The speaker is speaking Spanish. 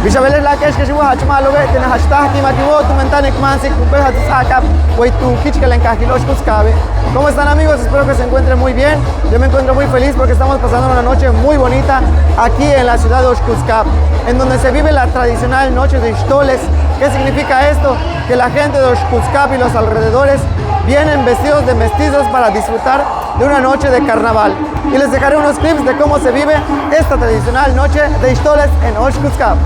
Bishabeles la que shibu hachmaloge tiene hashtag timativo tu mentane kmansi kumpe hatsaka wey tu kichkelen kajilosh kuskabe. ¿Cómo están amigos? Espero que se encuentren muy bien. Yo me encuentro muy feliz porque estamos pasando una noche muy bonita aquí en la ciudad de Oshkuskab, en donde se vive la tradicional noche de Ixtoles. ¿Qué significa esto? Que la gente de Oshkuskab y los alrededores vienen vestidos de mestizos para disfrutar de una noche de carnaval. Y les dejaré unos clips de cómo se vive esta tradicional noche de Ixtoles en Oshkuskab.